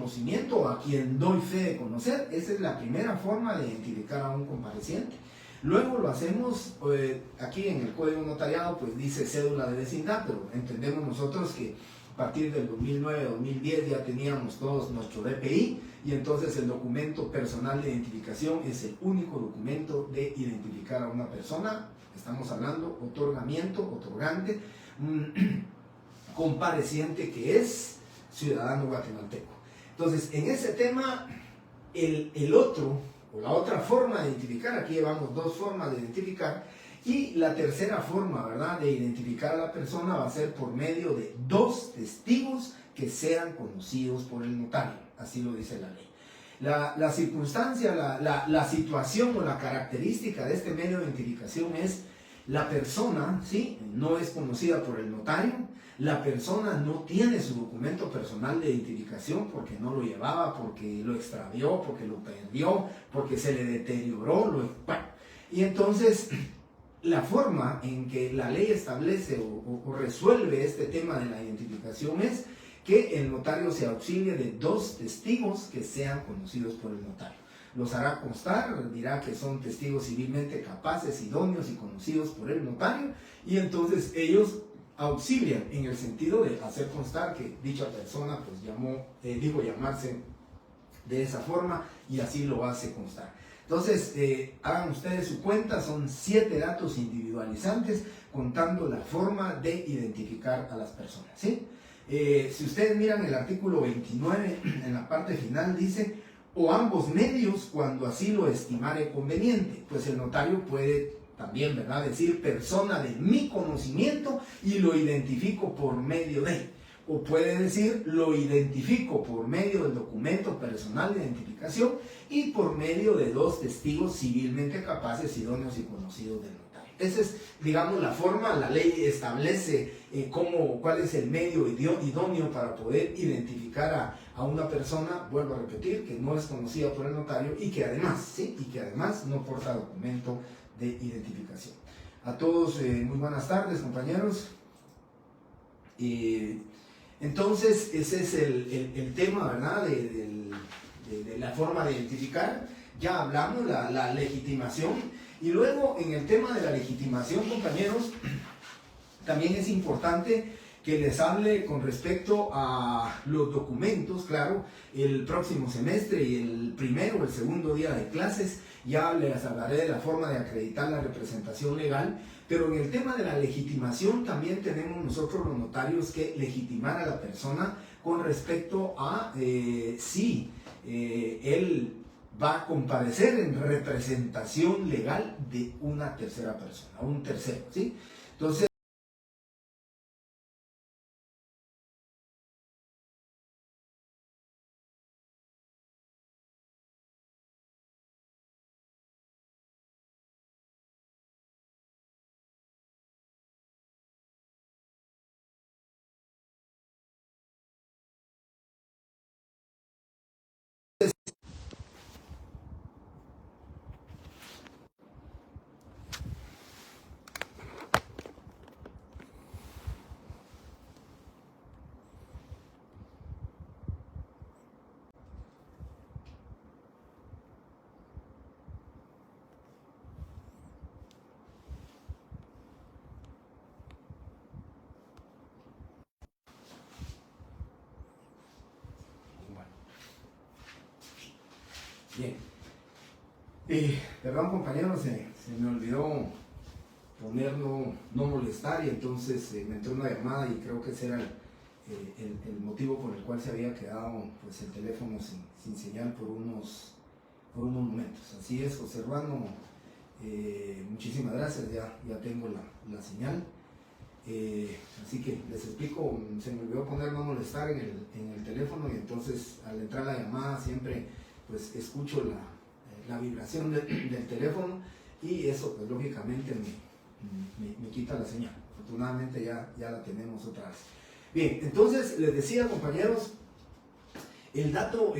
conocimiento o a quien doy fe de conocer. Esa es la primera forma de identificar a un compareciente. Luego lo hacemos, aquí en el Código Notariado, pues dice cédula de vecindad, pero entendemos nosotros que a partir del 2009-2010 ya teníamos todos nuestro DPI, y entonces el documento personal de identificación es el único documento de identificar a una persona. Estamos hablando otorgante, compareciente que es ciudadano guatemalteco. Entonces, en ese tema, el otro, o la otra forma de identificar, aquí llevamos dos formas de identificar, y la tercera forma, ¿verdad?, de identificar a la persona va a ser por medio de dos testigos que sean conocidos por el notario, así lo dice la ley. La circunstancia, la situación o la característica de este medio de identificación es la persona, ¿sí?, no es conocida por el notario, la persona no tiene su documento personal de identificación porque no lo llevaba, porque lo extravió, porque lo perdió, porque se le deterioró, bueno. Y entonces, la forma en que la ley establece o resuelve este tema de la identificación es que el notario se auxilie de dos testigos que sean conocidos por el notario. Los hará constar, dirá que son testigos civilmente capaces, idóneos y conocidos por el notario, y entonces ellos auxilian en el sentido de hacer constar que dicha persona pues dijo llamarse de esa forma, y así lo hace constar. Entonces, hagan ustedes su cuenta, son 7 datos individualizantes contando la forma de identificar a las personas, ¿sí? Si ustedes miran el artículo 29, en la parte final dice, o ambos medios cuando así lo estimare conveniente. Pues el notario puede también, ¿verdad?, decir persona de mi conocimiento y lo identifico por medio de. O puede decir lo identifico por medio del documento personal de identificación y por medio de dos testigos civilmente capaces, idóneos y conocidos del notario. Esa es, digamos, la forma. La ley establece cuál es el medio idóneo para poder identificar a una persona, vuelvo a repetir, que no es conocida por el notario y que además, ¿sí?, y que además no porta documento de identificación. A todos, muy buenas tardes, compañeros. Entonces, ese es el tema, ¿verdad?, de la forma de identificar. Ya hablamos la legitimación. Y luego, en el tema de la legitimación, compañeros, también es importante que les hable con respecto a los documentos. Claro, el próximo semestre y el primero o el segundo día de clases ya les hablaré de la forma de acreditar la representación legal, pero en el tema de la legitimación también tenemos nosotros los notarios que legitimar a la persona con respecto a si él va a comparecer en representación legal de una tercera persona, un tercero, ¿sí? Entonces, bien. Perdón, compañeros, se me olvidó poner no molestar, y entonces me entró una llamada y creo que ese era el motivo por el cual se había quedado pues el teléfono sin señal por unos momentos. Así es, José Urbano, muchísimas gracias, ya tengo la señal. Así que les explico, se me olvidó poner no molestar en el teléfono, y entonces al entrar la llamada siempre pues escucho la vibración del teléfono, y eso pues lógicamente me quita la señal. Afortunadamente ya la tenemos otra vez. Bien, entonces les decía, compañeros, el dato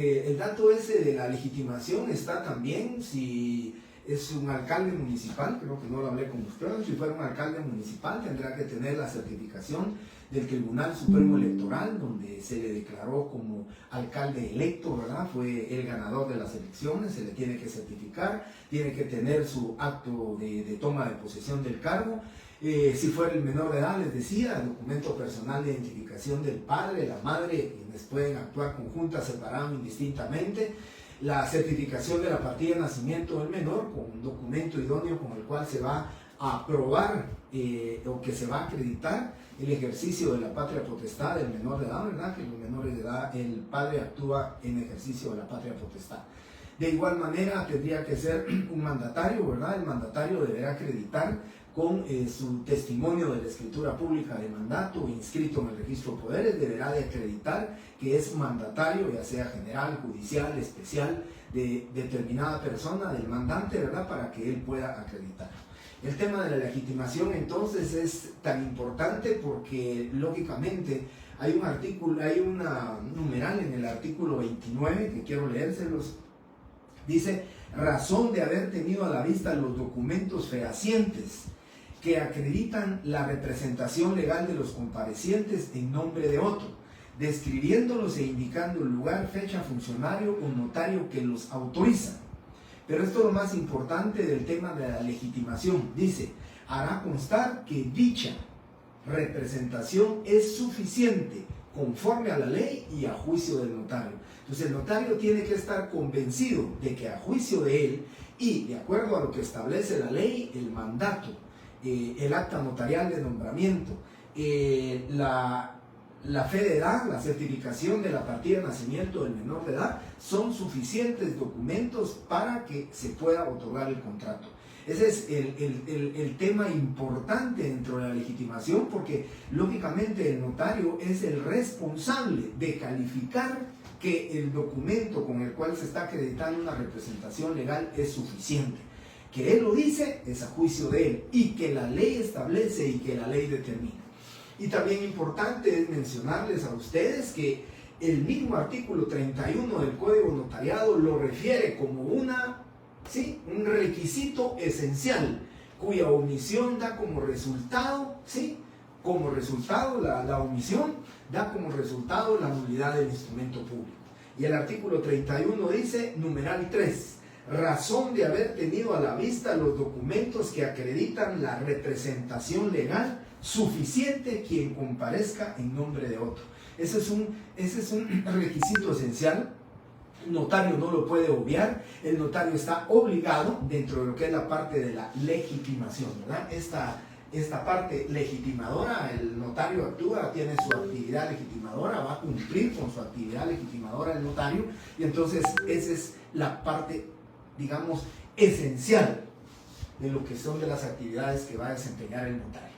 ese de la legitimación está también si es un alcalde municipal. Creo que no lo hablé con ustedes. Si fuera un alcalde municipal tendrá que tener la certificación del Tribunal Supremo Electoral, donde se le declaró como alcalde electo, ¿verdad? Fue el ganador de las elecciones, se le tiene que certificar, tiene que tener su acto de toma de posesión del cargo. Si fuera el menor de edad, les decía, el documento personal de identificación del padre, la madre, quienes pueden actuar conjuntas, separadas, indistintamente. La certificación de la partida de nacimiento del menor con un documento idóneo con el cual se va a aprobar o que se va a acreditar el ejercicio de la patria potestad del menor de edad, ¿verdad? Que los menores de edad, el padre actúa en ejercicio de la patria potestad. De igual manera tendría que ser un mandatario, ¿verdad? El mandatario deberá acreditar con su testimonio de la escritura pública de mandato inscrito en el registro de poderes, deberá de acreditar que es mandatario, ya sea general, judicial, especial, de determinada persona, del mandante, ¿verdad? Para que él pueda acreditar. El tema de la legitimación entonces es tan importante porque lógicamente hay un artículo, hay una numeral en el artículo 29 que quiero leérselos. Dice: razón de haber tenido a la vista los documentos fehacientes que acreditan la representación legal de los comparecientes en nombre de otro, describiéndolos e indicando el lugar, fecha, funcionario o notario que los autoriza. Pero esto es lo más importante del tema de la legitimación. Dice: hará constar que dicha representación es suficiente conforme a la ley y a juicio del notario. Entonces el notario tiene que estar convencido de que a juicio de él y de acuerdo a lo que establece la ley, el mandato, el acta notarial de nombramiento, la fe de edad, la certificación de la partida de nacimiento del menor de edad, son suficientes documentos para que se pueda otorgar el contrato. Ese es el tema importante dentro de la legitimación, porque lógicamente el notario es el responsable de calificar que el documento con el cual se está acreditando una representación legal es suficiente. Que él lo dice es a juicio de él, y que la ley establece y que la ley determina. Y también importante es mencionarles a ustedes que el mismo artículo 31 del Código Notariado lo refiere como un requisito esencial, cuya omisión da como resultado, como resultado la omisión da como resultado la nulidad del instrumento público. Y el artículo 31 dice, numeral 3, razón de haber tenido a la vista los documentos que acreditan la representación legal suficiente quien comparezca en nombre de otro. Ese es un requisito esencial. El notario no lo puede obviar. El notario está obligado dentro de lo que es la parte de la legitimación, ¿verdad? Esta parte legitimadora, el notario actúa, tiene su actividad legitimadora, va a cumplir con su actividad legitimadora el notario, y entonces esa es la parte, digamos, esencial de lo que son de las actividades que va a desempeñar el notario.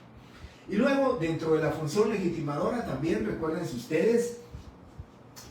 Y luego, dentro de la función legitimadora, también recuérdense ustedes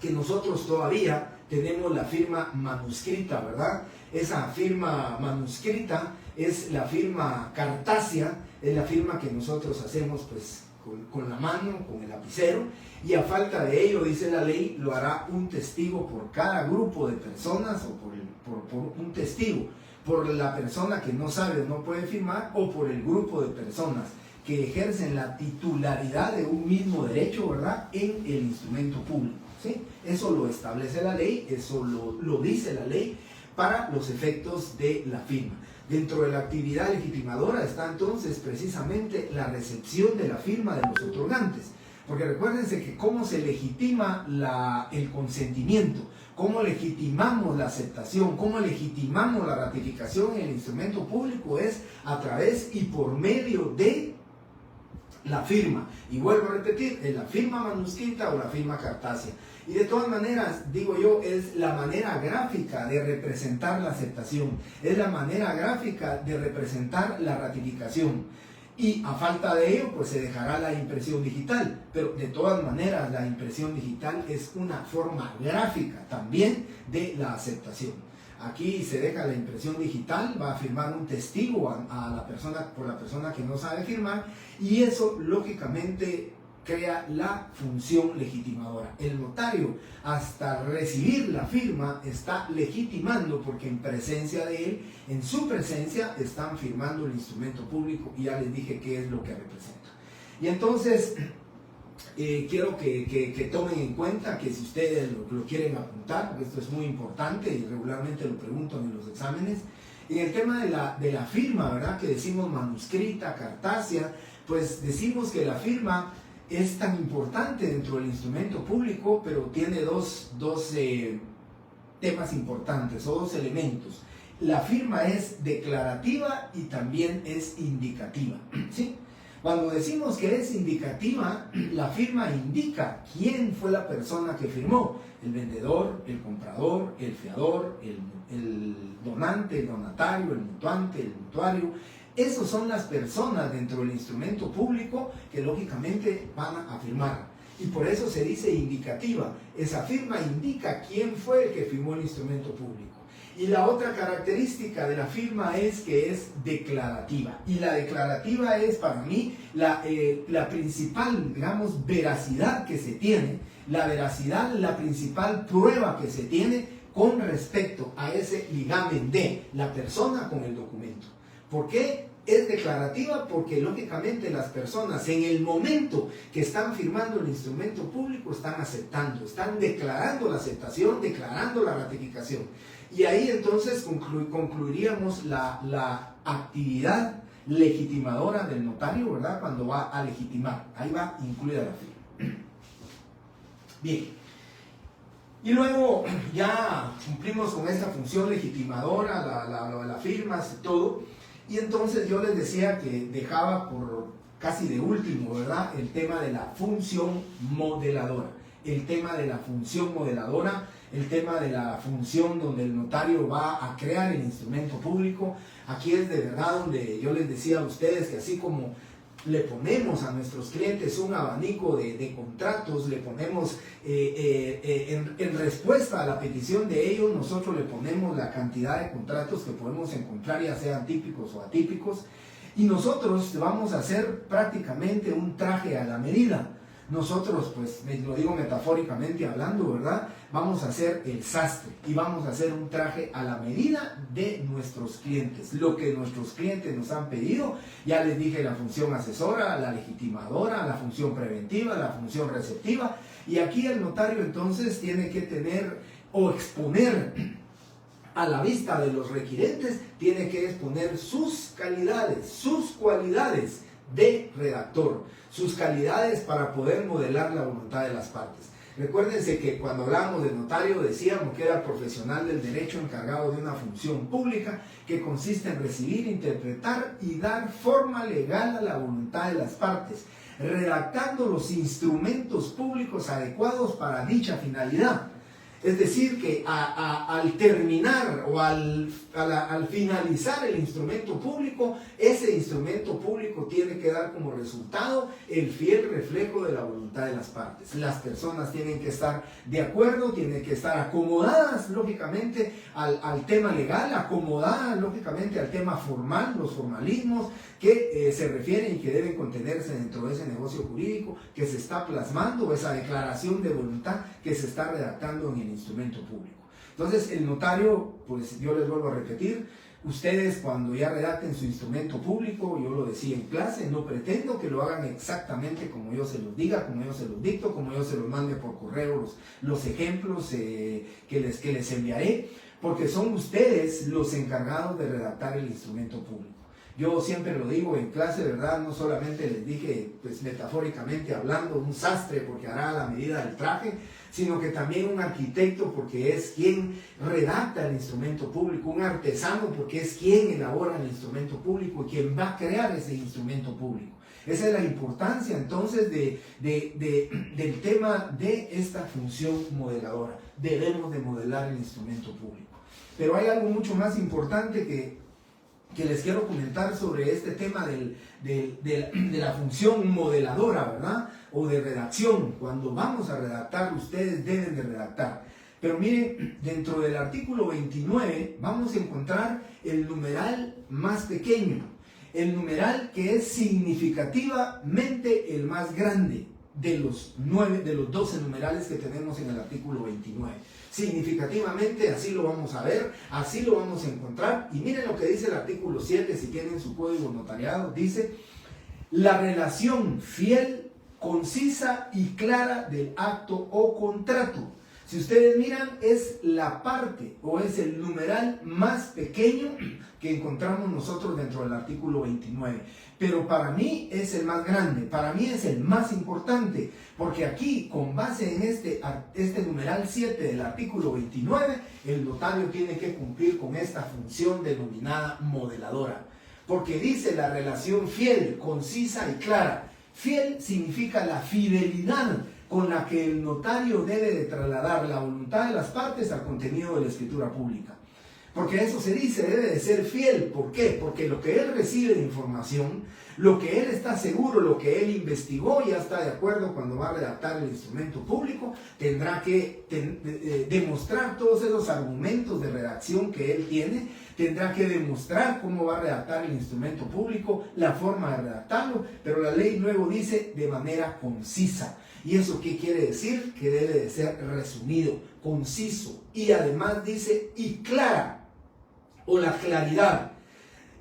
que nosotros todavía tenemos la firma manuscrita, ¿verdad? Esa firma manuscrita es la firma cartacia, es la firma que nosotros hacemos pues con la mano, con el lapicero, y a falta de ello, dice la ley, lo hará un testigo por cada grupo de personas, o por un testigo, por la persona que no sabe o no puede firmar, o por el grupo de personas que ejercen la titularidad de un mismo derecho, ¿verdad?, en el instrumento público, ¿sí? Eso lo establece la ley, eso lo dice la ley para los efectos de la firma. Dentro de la actividad legitimadora está entonces precisamente la recepción de la firma de los otorgantes, porque recuérdense que cómo se legitima el consentimiento, cómo legitimamos la aceptación, cómo legitimamos la ratificación en el instrumento público es a través y por medio de la firma. Y vuelvo a repetir, es la firma manuscrita o la firma cartacia. Y de todas maneras, digo yo, es la manera gráfica de representar la aceptación, es la manera gráfica de representar la ratificación. Y a falta de ello, pues se dejará la impresión digital. Pero de todas maneras, la impresión digital es una forma gráfica también de la aceptación. Aquí se deja la impresión digital, va a firmar un testigo por la persona que no sabe firmar, y eso lógicamente crea la función legitimadora. El notario, hasta recibir la firma, está legitimando, porque en presencia de él, en su presencia, están firmando el instrumento público, y ya les dije qué es lo que representa. Y entonces, quiero que tomen en cuenta que si ustedes lo quieren apuntar, porque esto es muy importante y regularmente lo preguntan en los exámenes, en el tema de la firma, ¿verdad? Que decimos manuscrita, cartacia, pues decimos que la firma es tan importante dentro del instrumento público, pero tiene dos temas importantes o dos elementos. La firma es declarativa y también es indicativa, ¿sí? Cuando decimos que es indicativa, la firma indica quién fue la persona que firmó: el vendedor, el comprador, el fiador, el donante, el donatario, el mutuante, el mutuario. Esos son las personas dentro del instrumento público que lógicamente van a firmar. Y por eso se dice indicativa. Esa firma indica quién fue el que firmó el instrumento público. Y la otra característica de la firma es que es declarativa. Y la declarativa es para mí la principal, digamos, veracidad que se tiene. La veracidad, la principal prueba que se tiene con respecto a ese ligamen de la persona con el documento. ¿Por qué es declarativa? Porque lógicamente las personas en el momento que están firmando el instrumento público están aceptando, están declarando la aceptación, declarando la ratificación. Y ahí entonces concluiríamos la actividad legitimadora del notario, ¿verdad? Cuando va a legitimar, ahí va incluida la firma. Bien. Y luego ya cumplimos con esta función legitimadora, las firmas y todo. Y entonces yo les decía que dejaba por casi de último, ¿verdad?, el tema de la función modeladora. El tema de la función modeladora, el tema de la función donde el notario va a crear el instrumento público. Aquí es de verdad donde yo les decía a ustedes que así como le ponemos a nuestros clientes un abanico de contratos, le ponemos en respuesta a la petición de ellos, nosotros le ponemos la cantidad de contratos que podemos encontrar, ya sean típicos o atípicos, y nosotros vamos a hacer prácticamente un traje a la medida. Nosotros, pues, lo digo metafóricamente hablando, ¿verdad? Vamos a hacer el sastre y vamos a hacer un traje a la medida de nuestros clientes. Lo que nuestros clientes nos han pedido, ya les dije, la función asesora, la legitimadora, la función preventiva, la función receptiva. Y aquí el notario entonces tiene que tener o exponer a la vista de los requirentes, tiene que exponer sus calidades, sus cualidades de redactor, sus calidades para poder modelar la voluntad de las partes. Recuérdense que cuando hablábamos de notario decíamos que era el profesional del derecho encargado de una función pública que consiste en recibir, interpretar y dar forma legal a la voluntad de las partes, redactando los instrumentos públicos adecuados para dicha finalidad. Es decir, que al terminar o al finalizar el instrumento público, ese instrumento público tiene que dar como resultado el fiel reflejo de la voluntad de las partes. Las personas tienen que estar de acuerdo, tienen que estar acomodadas lógicamente al tema legal, acomodadas lógicamente al tema formal, los formalismos que se refieren y que deben contenerse dentro de ese negocio jurídico que se está plasmando, esa declaración de voluntad que se está redactando en el instrumento público. Entonces el notario, pues yo les vuelvo a repetir, ustedes cuando ya redacten su instrumento público, yo lo decía en clase, no pretendo que lo hagan exactamente como yo se los diga, como yo se los dicto, como yo se los mande por correo los ejemplos que les enviaré, porque son ustedes los encargados de redactar el instrumento público. Yo siempre lo digo en clase, ¿verdad? No solamente les dije, pues metafóricamente hablando, un sastre porque hará la medida del traje, sino que también un arquitecto porque es quien redacta el instrumento público, un artesano porque es quien elabora el instrumento público y quien va a crear ese instrumento público. Esa es la importancia entonces del tema de esta función modeladora. Debemos de modelar el instrumento público. Pero hay algo mucho más importante que les quiero comentar sobre este tema de la función modeladora, ¿verdad? O de redacción. Cuando vamos a redactar, ustedes deben de redactar. Pero miren, dentro del artículo 29 vamos a encontrar el numeral más pequeño, el numeral que es significativamente el más grande de los 12 numerales que tenemos en el artículo 29. Significativamente, así lo vamos a ver, así lo vamos a encontrar. Y miren lo que dice el artículo 7, si tienen su código notariado, dice: la relación fiel concisa y clara del acto o contrato. Si ustedes miran, es la parte o es el numeral más pequeño que encontramos nosotros dentro del artículo 29. Pero para mí es el más grande, para mí es el más importante, porque aquí, con base en este numeral 7 del artículo 29, el notario tiene que cumplir con esta función denominada modeladora. Porque dice la relación fiel, concisa y clara. Fiel significa la fidelidad con la que el notario debe de trasladar la voluntad de las partes al contenido de la escritura pública. Porque eso se dice, debe de ser fiel. ¿Por qué? Porque lo que él recibe de información, lo que él está seguro, lo que él investigó, ya está de acuerdo cuando va a redactar el instrumento público, tendrá que demostrar todos esos argumentos de redacción que él tiene, tendrá que demostrar cómo va a redactar el instrumento público, la forma de redactarlo, pero la ley luego dice de manera concisa. ¿Y eso qué quiere decir? Que debe de ser resumido, conciso, y además dice y clara, o la claridad.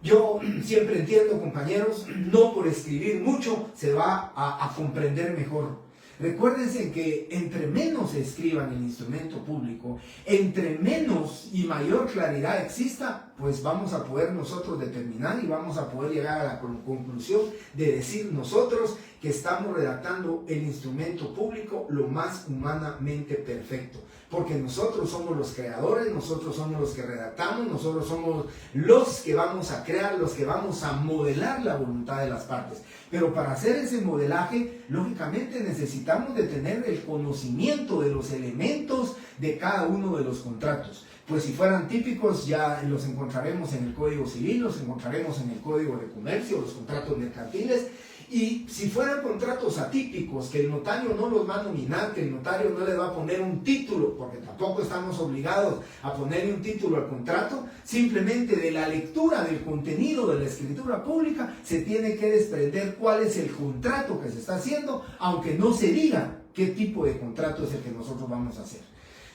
Yo siempre entiendo, compañeros, no por escribir mucho se va a comprender mejor. Recuérdense que entre menos se escriba en el instrumento público, entre menos y mayor claridad exista, pues vamos a poder nosotros determinar y vamos a poder llegar a la conclusión de decir nosotros que estamos redactando el instrumento público lo más humanamente perfecto. Porque nosotros somos los creadores, nosotros somos los que redactamos, nosotros somos los que vamos a crear, los que vamos a modelar la voluntad de las partes. Pero para hacer ese modelaje, lógicamente necesitamos de tener el conocimiento de los elementos de cada uno de los contratos. Pues si fueran típicos, ya los encontraremos en el Código Civil, los encontraremos en el Código de Comercio, los contratos mercantiles. Y si fueran contratos atípicos, que el notario no los va a nominar, que el notario no le va a poner un título, porque tampoco estamos obligados a ponerle un título al contrato, simplemente de la lectura del contenido de la escritura pública se tiene que desprender cuál es el contrato que se está haciendo, aunque no se diga qué tipo de contrato es el que nosotros vamos a hacer.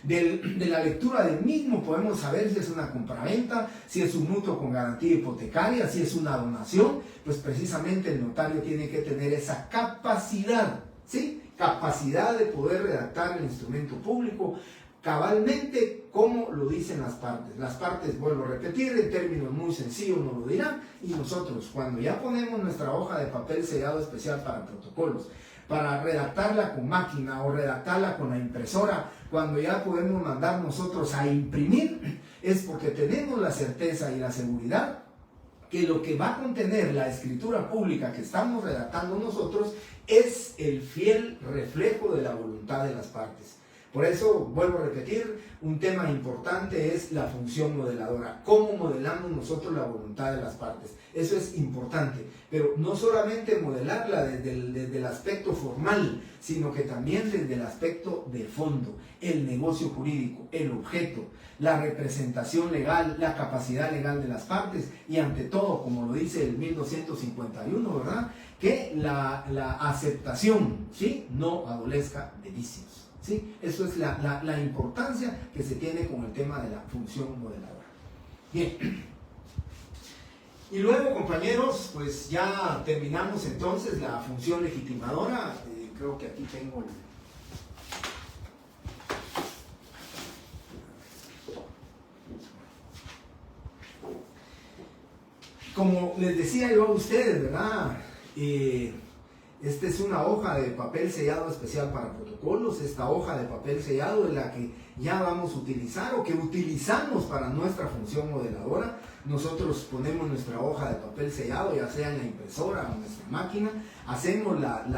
De la lectura del mismo podemos saber si es una compraventa, si es un mutuo con garantía hipotecaria, si es una donación. Pues precisamente el notario tiene que tener esa capacidad, ¿sí? Capacidad de poder redactar el instrumento público cabalmente como lo dicen las partes. Las partes, vuelvo a repetir, en términos muy sencillos nos lo dirán, y nosotros cuando ya ponemos nuestra hoja de papel sellado especial para protocolos, para redactarla con máquina o redactarla con la impresora, cuando ya podemos mandar nosotros a imprimir, es porque tenemos la certeza y la seguridad que lo que va a contener la escritura pública que estamos redactando nosotros es el fiel reflejo de la voluntad de las partes. Por eso, vuelvo a repetir, un tema importante es la función modeladora. ¿Cómo modelamos nosotros la voluntad de las partes? Eso es importante, pero no solamente modelarla desde el aspecto formal, sino que también desde el aspecto de fondo, el negocio jurídico, el objeto, la representación legal, la capacidad legal de las partes y ante todo, como lo dice el 1251, ¿verdad? Que la aceptación, ¿sí? No adolezca de vicios. ¿Sí? Eso es la importancia que se tiene con el tema de la función modeladora. Bien. Y luego, compañeros, pues ya terminamos entonces la función legitimadora. Creo que aquí tengo como les decía yo a ustedes, ¿verdad? Esta es una hoja de papel sellado especial para protocolos. Esta hoja de papel sellado es la que ya vamos a utilizar o que utilizamos para nuestra función modeladora. Nosotros ponemos nuestra hoja de papel sellado, ya sea en la impresora o en nuestra máquina, hacemos la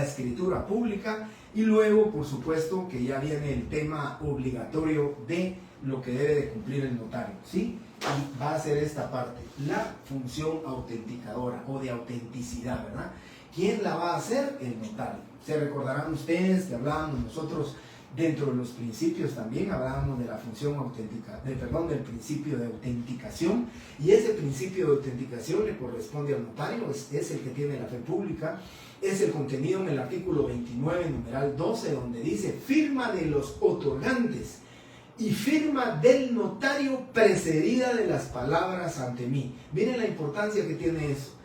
escritura pública y luego, por supuesto, que ya viene el tema obligatorio de lo que debe de cumplir el notario, ¿sí? Y va a ser esta parte, la función autenticadora o de autenticidad, ¿verdad? ¿Quién la va a hacer? El notario. Se recordarán ustedes que hablábamos nosotros dentro de los principios también, hablábamos de la función del principio de autenticación, y ese principio de autenticación le corresponde al notario, es el que tiene la fe pública, es el contenido en el artículo 29, numeral 12, donde dice firma de los otorgantes y firma del notario precedida de las palabras ante mí. Miren la importancia que tiene eso.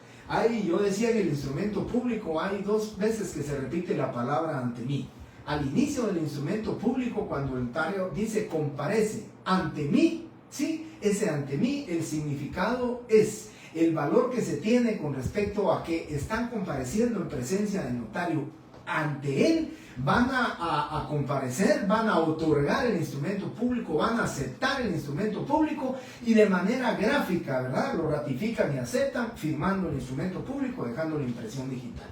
Yo decía en el instrumento público hay 2 veces que se repite la palabra ante mí. Al inicio del instrumento público, cuando el notario dice comparece ante mí, ¿sí? Ese ante mí, el significado es el valor que se tiene con respecto a que están compareciendo en presencia del notario ante él, van a comparecer, van a otorgar el instrumento público, van a aceptar el instrumento público y de manera gráfica, ¿verdad? Lo ratifican y aceptan firmando el instrumento público, dejando la impresión digital.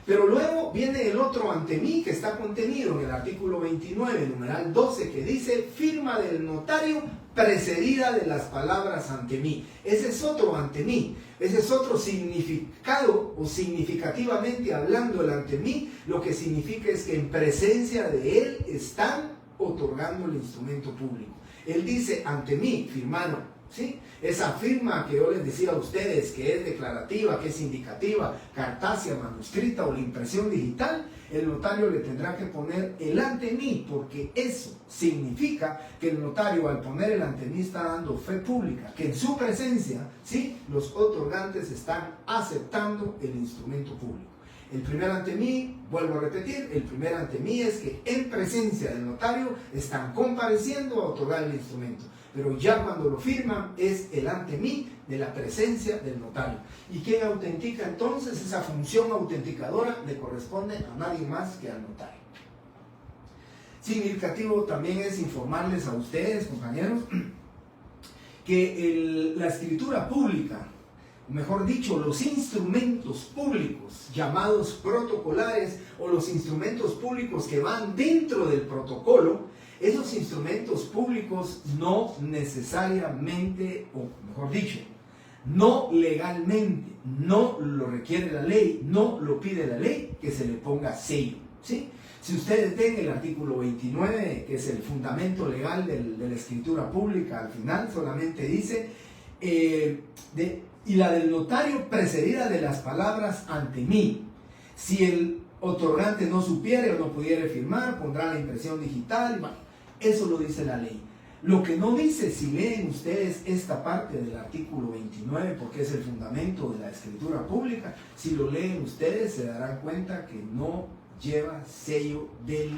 Pero luego viene el otro ante mí que está contenido en el artículo 29, numeral 12, que dice firma del notario precedida de las palabras ante mí. Ese es otro ante mí. Ese es otro significado, o significativamente hablando el ante mí, lo que significa es que en presencia de él están otorgando el instrumento público. Él dice ante mí, firmaron, ¿sí? Esa firma que yo les decía a ustedes, que es declarativa, que es indicativa, cartacia, manuscrita o la impresión digital, el notario le tendrá que poner el ante mí, porque eso significa que el notario al poner el ante mí está dando fe pública, que en su presencia, ¿sí?, los otorgantes están aceptando el instrumento público. El primer ante mí, vuelvo a repetir, el primer ante mí es que en presencia del notario están compareciendo a otorgar el instrumento. Pero ya cuando lo firman es el ante mí de la presencia del notario. ¿Y quién autentica entonces? Esa función autenticadora le corresponde a nadie más que al notario. Significativo también es informarles a ustedes, compañeros, que la escritura pública, mejor dicho, los instrumentos públicos llamados protocolares o los instrumentos públicos que van dentro del protocolo, esos instrumentos públicos no necesariamente, o mejor dicho, no legalmente, no lo requiere la ley, no lo pide la ley, que se le ponga sello, ¿sí? Si ustedes ven el artículo 29, que es el fundamento legal de la escritura pública, al final solamente dice, y la del notario precedida de las palabras ante mí. Si el otorgante no supiere o no pudiere firmar, pondrá la impresión digital. Bueno, eso lo dice la ley. Lo que no dice, si leen ustedes esta parte del artículo 29, porque es el fundamento de la escritura pública, si lo leen ustedes se darán cuenta que no lleva sello del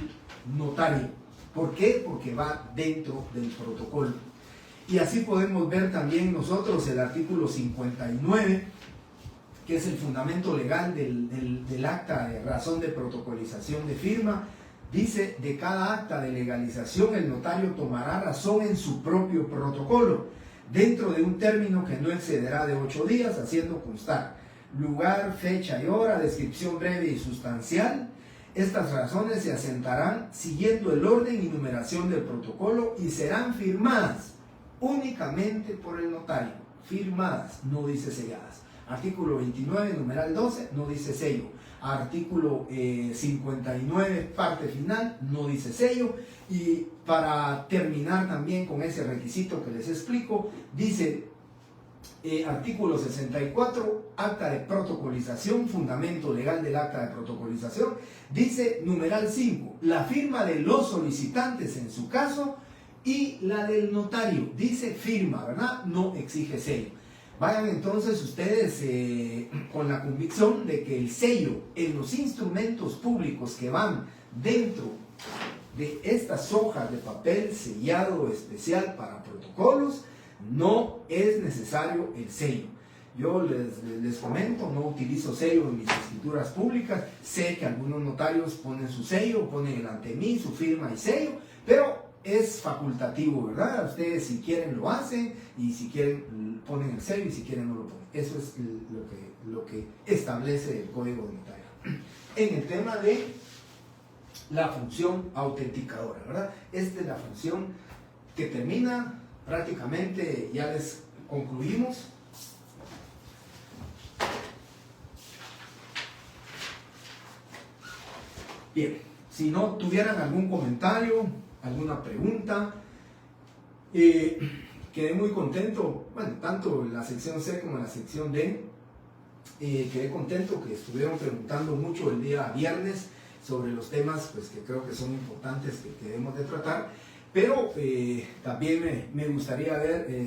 notario. ¿Por qué? Porque va dentro del protocolo. Y así podemos ver también nosotros el artículo 59, que es el fundamento legal del acta de razón de protocolización de firma. Dice, de cada acta de legalización el notario tomará razón en su propio protocolo, dentro de un término que no excederá de 8 días, haciendo constar lugar, fecha y hora, descripción breve y sustancial. Estas razones se asentarán siguiendo el orden y numeración del protocolo y serán firmadas únicamente por el notario. Firmadas, no dice selladas. Artículo 29, numeral 12, no dice sello. Artículo 59, parte final, no dice sello. Y para terminar también con ese requisito que les explico, dice artículo 64, acta de protocolización, fundamento legal del acta de protocolización, dice numeral 5, la firma de los solicitantes en su caso y la del notario, dice firma, ¿verdad? No exige sello. Vayan entonces ustedes con la convicción de que el sello en los instrumentos públicos que van dentro de estas hojas de papel sellado especial para protocolos, no es necesario el sello. Yo les comento, no utilizo sello en mis escrituras públicas. Sé que algunos notarios ponen su sello, ponen el ante mí, su firma y sello, pero es facultativo, ¿verdad? Ustedes si quieren lo hacen y si quieren ponen el sello y si quieren no lo ponen. Eso es lo que establece el Código de Notario. En el tema de la función autenticadora, ¿verdad? Esta es la función que termina prácticamente, ya les concluimos. Bien, si no tuvieran algún comentario, alguna pregunta, quedé muy contento, bueno, tanto en la sección C como en la sección D, quedé contento que estuvieron preguntando mucho el día viernes sobre los temas pues, que creo que son importantes que debemos de tratar, Pero también me gustaría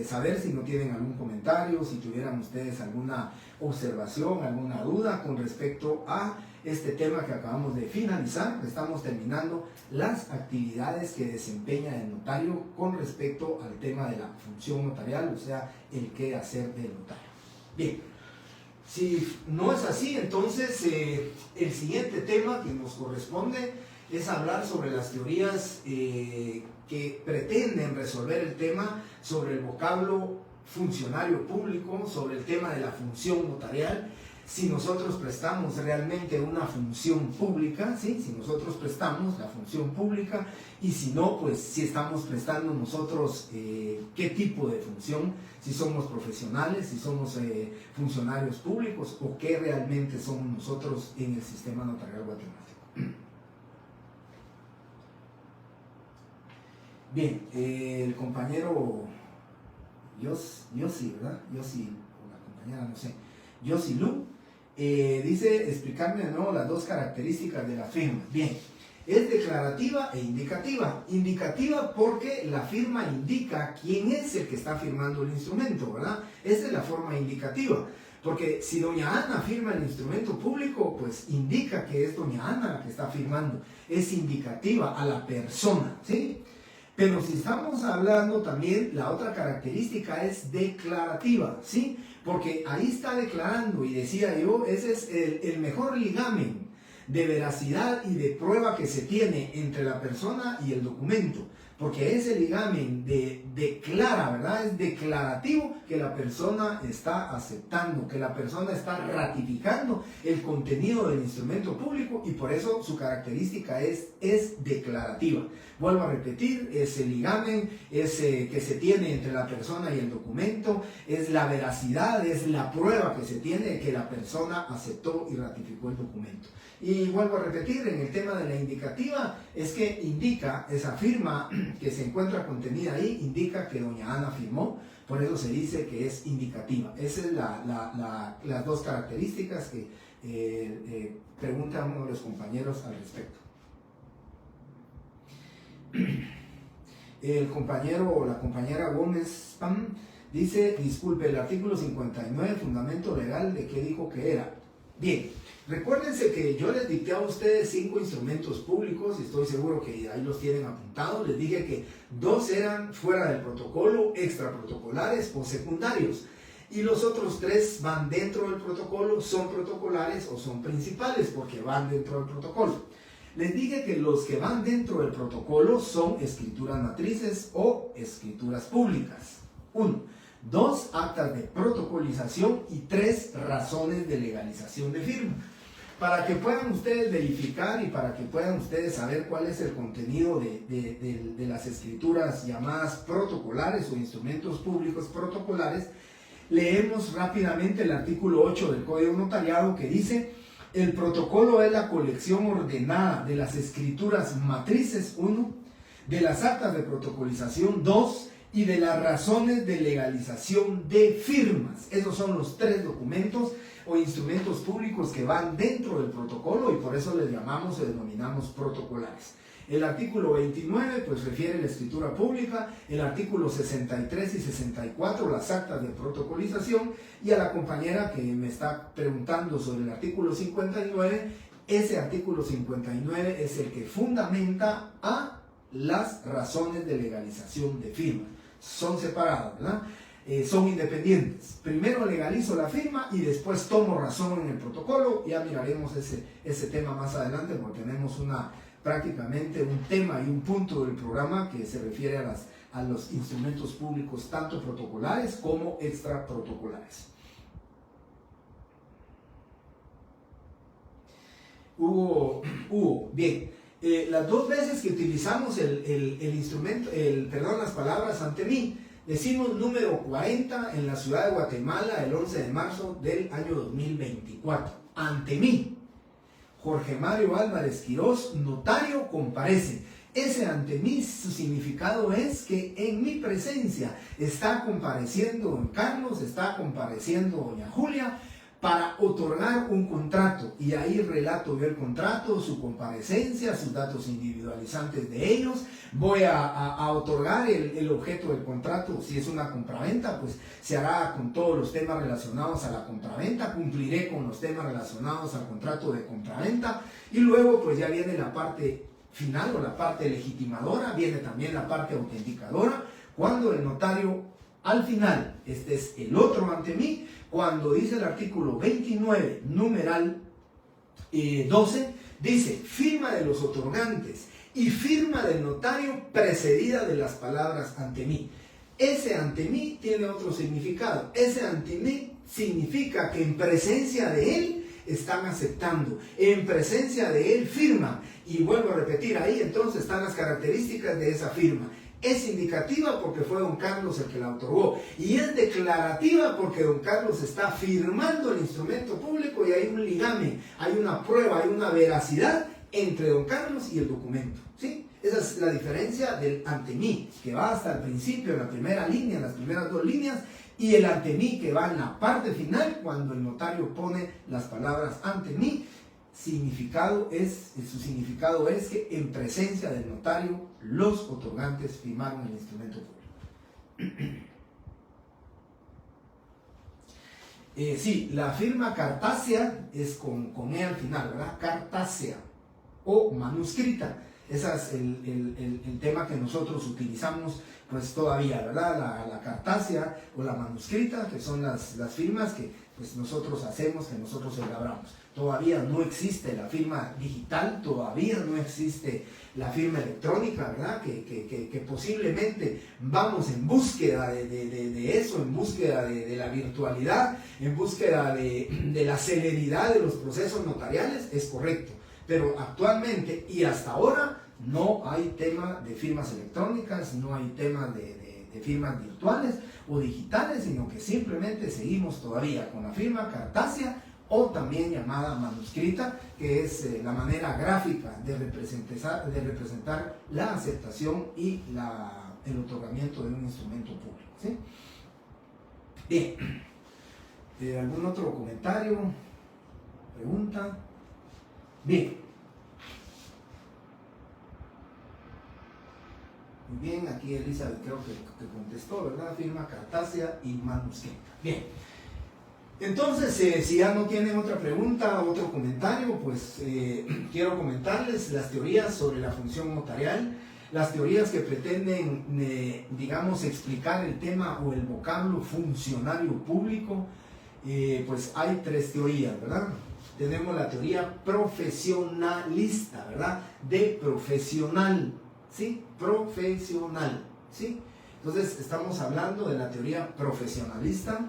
saber si no tienen algún comentario, si tuvieran ustedes alguna observación, alguna duda con respecto a este tema que acabamos de finalizar. Estamos terminando las actividades que desempeña el notario con respecto al tema de la función notarial, o sea, el qué hacer del notario. Bien, si no es así, entonces el siguiente tema que nos corresponde es hablar sobre las teorías que pretenden resolver el tema sobre el vocablo funcionario público, sobre el tema de la función notarial, si nosotros prestamos realmente una función pública, ¿sí? Si nosotros prestamos la función pública, y si no, pues si estamos prestando nosotros qué tipo de función, si somos profesionales, si somos funcionarios públicos, o qué realmente somos nosotros en el sistema notarial guatemalteco. Bien, el compañero Yossi, ¿verdad? Yossi, o la compañera, no sé, Yossi Lu, dice explicarme de nuevo las dos características de la firma. Bien, es declarativa e indicativa. Indicativa porque la firma indica quién es el que está firmando el instrumento, ¿verdad? Esa es la forma indicativa. Porque si doña Ana firma el instrumento público, pues indica que es doña Ana la que está firmando. Es indicativa a la persona, ¿sí? Pero si estamos hablando también, la otra característica es declarativa, ¿sí? Porque ahí está declarando, y decía yo, ese es el mejor ligamen de veracidad y de prueba que se tiene entre la persona y el documento. Porque ese ligamen declara, ¿verdad? Es declarativo que la persona está aceptando, que la persona está ratificando el contenido del instrumento público, y por eso su característica es declarativa. Vuelvo a repetir, ese ligamen que se tiene entre la persona y el documento, es la veracidad, es la prueba que se tiene de que la persona aceptó y ratificó el documento. Y vuelvo a repetir, en el tema de la indicativa, es que indica, esa firma que se encuentra contenida ahí, indica que doña Ana firmó, por eso se dice que es indicativa. Esas son las dos características que preguntan uno de los compañeros al respecto. El compañero o la compañera Gómez Pam dice, disculpe, el artículo 59, fundamento legal, ¿de qué dijo que era? Bien, recuérdense que yo les dicté a ustedes 5 instrumentos públicos, y estoy seguro que ahí los tienen apuntados. Les dije que 2 eran fuera del protocolo, extraprotocolares o secundarios, y los otros 3 van dentro del protocolo, son protocolares o son principales, porque van dentro del protocolo. Les dije que los que van dentro del protocolo son escrituras matrices o escrituras públicas. 1. 2 actas de protocolización y 3 razones de legalización de firma. Para que puedan ustedes verificar y para que puedan ustedes saber cuál es el contenido de las escrituras llamadas protocolares o instrumentos públicos protocolares, leemos rápidamente el artículo 8 del Código Notariado, que dice: el protocolo es la colección ordenada de las escrituras matrices, 1, de las actas de protocolización, 2, y de las razones de legalización de firmas. Esos son los 3 documentos o instrumentos públicos que van dentro del protocolo, y por eso les llamamos o denominamos protocolares. El artículo 29 pues refiere a la escritura pública, el artículo 63 y 64 las actas de protocolización, y a la compañera que me está preguntando sobre el artículo 59, ese artículo 59 es el que fundamenta a las razones de legalización de firma. Son separadas, ¿verdad? Son independientes. Primero legalizo la firma y después tomo razón en el protocolo. Ya miraremos ese tema más adelante, porque tenemos prácticamente un tema y un punto del programa que se refiere a los instrumentos públicos, tanto protocolares como extraprotocolares. Hugo, bien. Las 2 veces que utilizamos las palabras ante mí, decimos número 40 en la ciudad de Guatemala el 11 de marzo del año 2024. Ante mí, Jorge Mario Álvarez Quirós, notario, comparece. Ese ante mí, su significado es que en mi presencia está compareciendo don Carlos, está compareciendo doña Julia, para otorgar un contrato, y ahí relato yo el contrato, su comparecencia, sus datos individualizantes de ellos. Voy a otorgar el objeto del contrato. Si es una compraventa, pues se hará con todos los temas relacionados a la compraventa, cumpliré con los temas relacionados al contrato de compraventa, y luego pues ya viene la parte final o la parte legitimadora, viene también la parte autenticadora, cuando el notario al final, este es el otro ante mí, cuando dice el artículo 29, numeral 12, dice firma de los otorgantes y firma del notario precedida de las palabras ante mí. Ese ante mí tiene otro significado. Ese ante mí significa que en presencia de él están aceptando, en presencia de él firman. Y vuelvo a repetir, ahí entonces están las características de esa firma. Es indicativa porque fue don Carlos el que la otorgó, y es declarativa porque don Carlos está firmando el instrumento público y hay un ligamen, hay una prueba, hay una veracidad entre don Carlos y el documento, ¿sí? Esa es la diferencia del ante mí, que va hasta el principio, en la primera línea, en las primeras dos líneas, y el ante mí que va en la parte final cuando el notario pone las palabras ante mí. Su significado es que en presencia del notario los otorgantes firmaron el instrumento público. Sí, la firma cartácea es con E al final, ¿verdad? Cartácea o manuscrita. Ese es el tema que nosotros utilizamos pues todavía, ¿verdad? La cartácea o la manuscrita, que son las firmas que pues nosotros hacemos, que nosotros elaboramos. Todavía no existe la firma digital, todavía no existe la firma electrónica, ¿verdad? Que posiblemente vamos en búsqueda de eso, en búsqueda de la virtualidad, en búsqueda de la celeridad de los procesos notariales, es correcto. Pero actualmente y hasta ahora no hay tema de firmas electrónicas, no hay tema de firmas virtuales o digitales, sino que simplemente seguimos todavía con la firma cartácea o también llamada manuscrita, que es la manera gráfica de representar la aceptación y el otorgamiento de un instrumento público, ¿sí? Bien, ¿algún otro comentario? ¿Pregunta? Bien. Muy bien, aquí Elizabeth creo que contestó, ¿verdad? Firma cartácea y manuscrita. Bien. Entonces, si ya no tienen otra pregunta, otro comentario, pues quiero comentarles las teorías sobre la función notarial, las teorías que pretenden, digamos, explicar el tema o el vocablo funcionario público. Pues hay tres teorías, ¿verdad? Tenemos la teoría profesionalista, ¿verdad? De profesional, ¿sí? Profesional, ¿sí? Entonces, estamos hablando de la teoría profesionalista.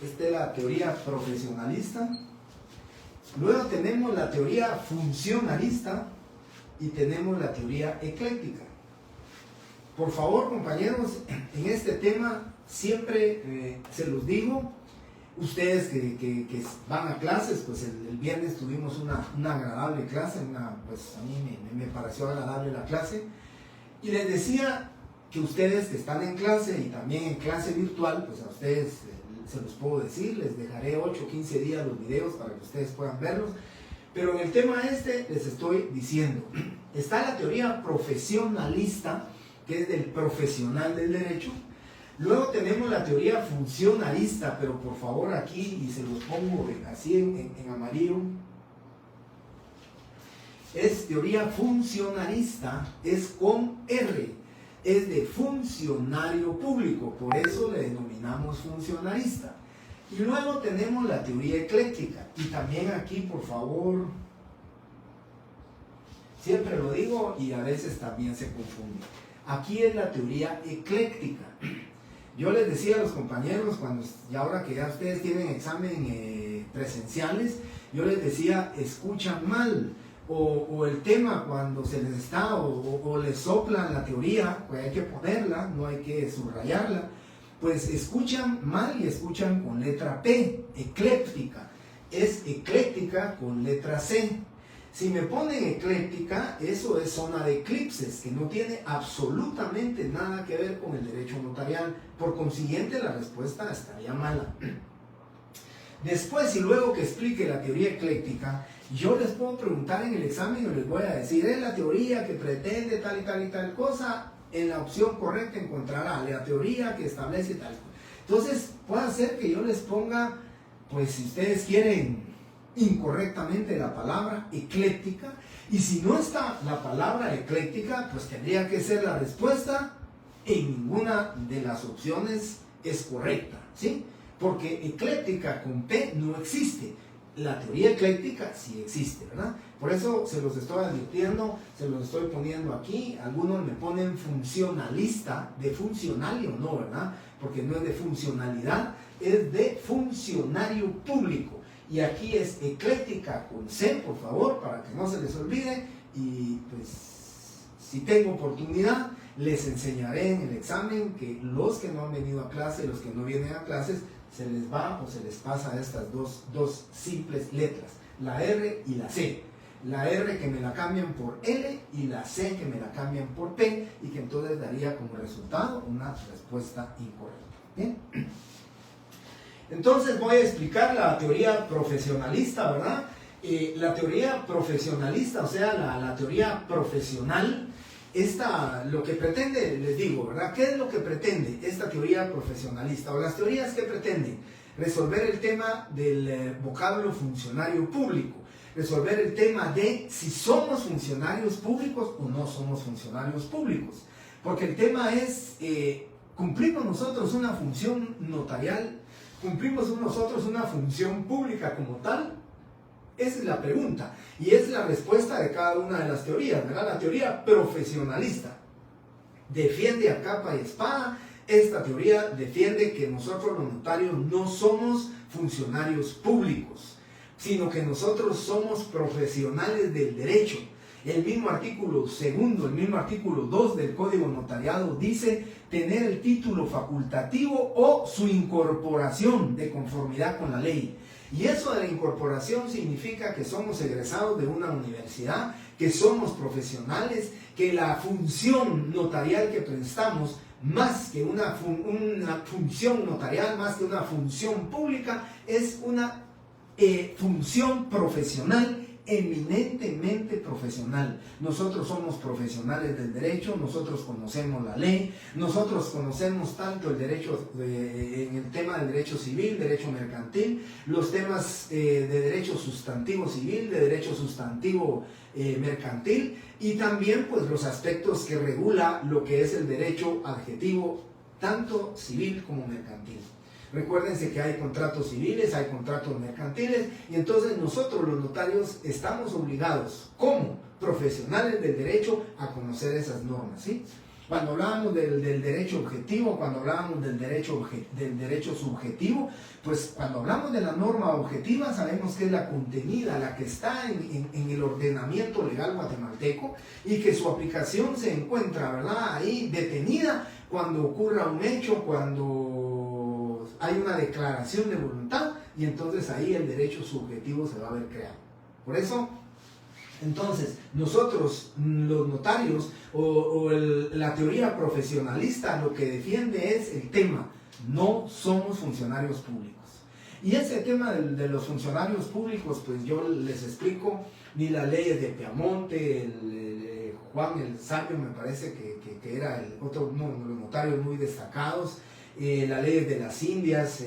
Esta es la teoría profesionalista. Luego tenemos la teoría funcionalista y tenemos la teoría ecléctica. Por favor, compañeros, en este tema siempre se los digo, ustedes que van a clases, pues el viernes tuvimos una agradable clase, pues a mí me pareció agradable la clase, y les decía que ustedes que están en clase y también en clase virtual, pues a ustedes se los puedo decir, les dejaré 8 o 15 días los videos para que ustedes puedan verlos, pero en el tema les estoy diciendo, está la teoría profesionalista, que es del profesional del derecho. Luego tenemos la teoría funcionalista, pero por favor aquí, y se los pongo así en amarillo, es teoría funcionalista, es con R, es de funcionario público, por eso le denominamos funcionalista. Y luego tenemos la teoría ecléctica, y también aquí, por favor, siempre lo digo y a veces también se confunde. Aquí es la teoría ecléctica. Yo les decía a los compañeros, y ahora que ya ustedes tienen examen presenciales, yo les decía, escuchan mal, o el tema cuando se les está, o les soplan la teoría, pues hay que ponerla, no hay que subrayarla, pues escuchan mal y escuchan con letra P, ecléctica, es ecléctica con letra C. Si me ponen ecléctica, eso es zona de eclipses, que no tiene absolutamente nada que ver con el derecho notarial. Por consiguiente, la respuesta estaría mala. Después, y luego que explique la teoría ecléctica, yo les puedo preguntar en el examen y les voy a decir, es la teoría que pretende tal y tal y tal cosa, en la opción correcta encontrará la teoría que establece tal. Entonces, puede ser que yo les ponga, pues si ustedes quieren, incorrectamente la palabra ecléctica, y si no está la palabra ecléctica, pues tendría que ser la respuesta en ninguna de las opciones es correcta, ¿sí? Porque ecléctica con P no existe. La teoría ecléctica sí existe, ¿verdad? Por eso se los estoy advirtiendo, se los estoy poniendo aquí. Algunos me ponen funcionalista, de funcionario no, ¿verdad? Porque no es de funcionalidad, es de funcionario público. Y aquí es ecléctica con C, por favor, para que no se les olvide. Y pues, si tengo oportunidad, les enseñaré en el examen que los que no han venido a clase, los que no vienen a clases, se les va o se les pasa estas dos simples letras, la R y la C. La R que me la cambian por L y la C que me la cambian por P, y que entonces daría como resultado una respuesta incorrecta. ¿Bien? Entonces voy a explicar la teoría profesionalista, ¿verdad? La teoría profesionalista, o sea, la teoría profesional, lo que pretende, les digo, ¿verdad? ¿Qué es lo que pretende esta teoría profesionalista? O las teorías que pretenden resolver el tema del vocablo funcionario público, resolver el tema de si somos funcionarios públicos o no somos funcionarios públicos. Porque el tema es, ¿cumplimos nosotros una función notarial? ¿Cumplimos nosotros una función pública como tal? Esa es la pregunta, y es la respuesta de cada una de las teorías, ¿verdad? La teoría profesionalista defiende a capa y espada. Esta teoría defiende que nosotros los notarios no somos funcionarios públicos, sino que nosotros somos profesionales del derecho. El mismo artículo segundo, el mismo artículo 2 del Código Notariado dice tener el título facultativo o su incorporación de conformidad con la ley. Y eso de la incorporación significa que somos egresados de una universidad, que somos profesionales, que la función notarial que prestamos, más que una función notarial, más que una función pública, es una función profesional, eminentemente profesional. Nosotros somos profesionales del derecho, nosotros conocemos la ley, nosotros conocemos tanto el derecho, en el tema del derecho civil, derecho mercantil, los temas de derecho sustantivo civil, de derecho sustantivo mercantil, y también pues los aspectos que regula lo que es el derecho adjetivo, tanto civil como mercantil. Recuérdense que hay contratos civiles, hay contratos mercantiles, y entonces nosotros los notarios estamos obligados como profesionales del derecho a conocer esas normas, ¿sí? Cuando hablábamos del derecho objetivo, cuando hablábamos del derecho subjetivo, pues cuando hablamos de la norma objetiva sabemos que es la contenida, la que está en el ordenamiento legal guatemalteco, y que su aplicación se encuentra, ¿verdad?, ahí detenida cuando ocurra un hecho, cuando hay una declaración de voluntad, y entonces ahí el derecho subjetivo se va a ver creado. Por eso, entonces, nosotros, los notarios, la teoría profesionalista, lo que defiende es el tema, no somos funcionarios públicos. Y ese tema de los funcionarios públicos, pues yo les explico, ni las leyes de Piamonte, Juan el Sabio me parece que era otro, uno de los notarios muy destacados, las leyes de las Indias,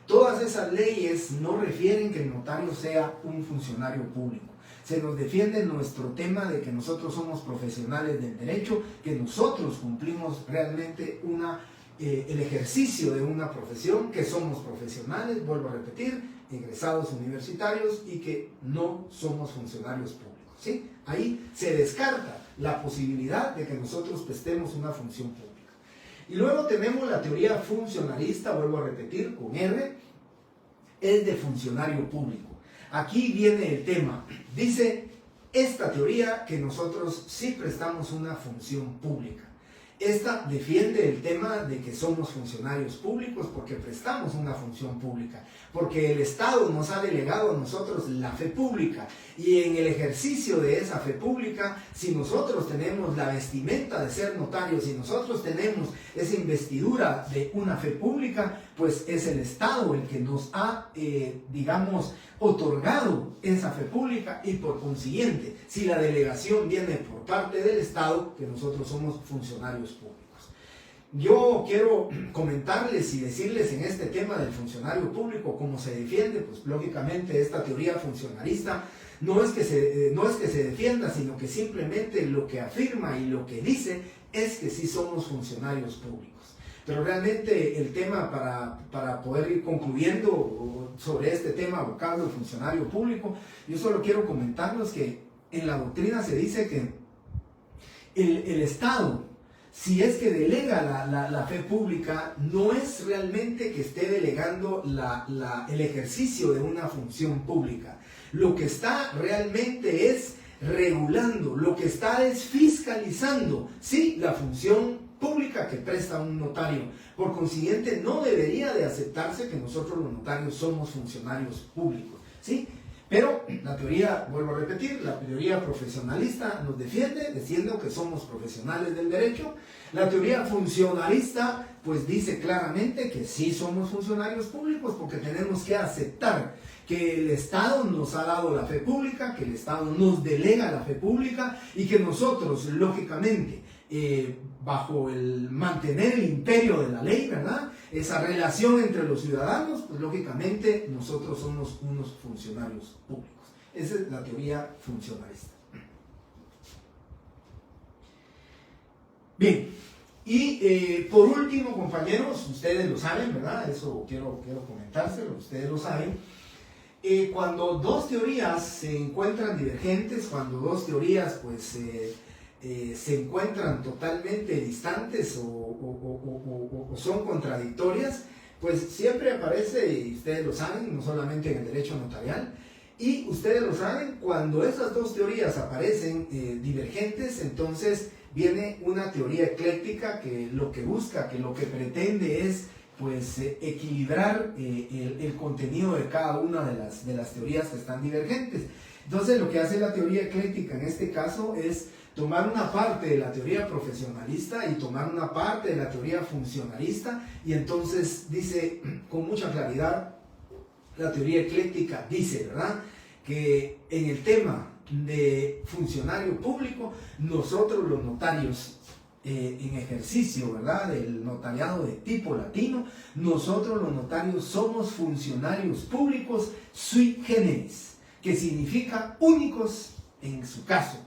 todas esas leyes no refieren que el notario sea un funcionario público. Se nos defiende nuestro tema de que nosotros somos profesionales del derecho, que nosotros cumplimos realmente el ejercicio de una profesión, que somos profesionales, vuelvo a repetir, egresados universitarios, y que no somos funcionarios públicos, ¿sí? Ahí se descarta la posibilidad de que nosotros prestemos una función pública. Y luego tenemos la teoría funcionalista, vuelvo a repetir, con R, es de funcionario público. Aquí viene el tema. Dice esta teoría que nosotros sí prestamos una función pública. Esta defiende el tema de que somos funcionarios públicos porque prestamos una función pública, porque el Estado nos ha delegado a nosotros la fe pública, y en el ejercicio de esa fe pública, si nosotros tenemos la vestimenta de ser notarios, si nosotros tenemos esa investidura de una fe pública, pues es el Estado el que nos ha, otorgado esa fe pública, y por consiguiente, si la delegación viene por parte del Estado, que nosotros somos funcionarios públicos. Yo quiero comentarles y decirles en este tema del funcionario público cómo se defiende. Pues lógicamente esta teoría funcionalista no es que se defienda, sino que simplemente lo que afirma y lo que dice es que sí somos funcionarios públicos. Pero realmente el tema, para poder ir concluyendo sobre este tema abocado al funcionario público, yo solo quiero comentarles que en la doctrina se dice que el Estado, si es que delega la fe pública, no es realmente que esté delegando el ejercicio de una función pública. Lo que está realmente es regulando, lo que está es fiscalizando, sí, la función pública que presta un notario. Por consiguiente, no debería de aceptarse que nosotros los notarios somos funcionarios públicos, ¿sí? Pero la teoría, vuelvo a repetir, la teoría profesionalista nos defiende diciendo que somos profesionales del derecho. La teoría funcionalista pues dice claramente que sí somos funcionarios públicos porque tenemos que aceptar que el Estado nos ha dado la fe pública, que el Estado nos delega la fe pública y que nosotros, lógicamente, bajo el mantener el imperio de la ley, ¿verdad? Esa relación entre los ciudadanos, pues lógicamente nosotros somos unos funcionarios públicos. Esa es la teoría funcionalista. Bien, y por último, compañeros, ustedes lo saben, ¿verdad? Eso quiero comentárselo, ustedes lo saben. Cuando dos teorías se encuentran divergentes, cuando dos teorías pues se encuentran totalmente distantes o son contradictorias, pues siempre aparece, y ustedes lo saben, no solamente en el derecho notarial, y ustedes lo saben, cuando esas dos teorías aparecen divergentes, entonces viene una teoría ecléctica que lo que busca, que lo que pretende es pues equilibrar el contenido de cada una de las teorías que están divergentes. Entonces lo que hace la teoría ecléctica en este caso es tomar una parte de la teoría profesionalista y tomar una parte de la teoría funcionalista, y entonces dice con mucha claridad, la teoría ecléctica dice, ¿verdad?, que en el tema de funcionario público, nosotros los notarios en ejercicio, ¿verdad?, del notariado de tipo latino, nosotros los notarios somos funcionarios públicos sui generis, que significa únicos en su caso.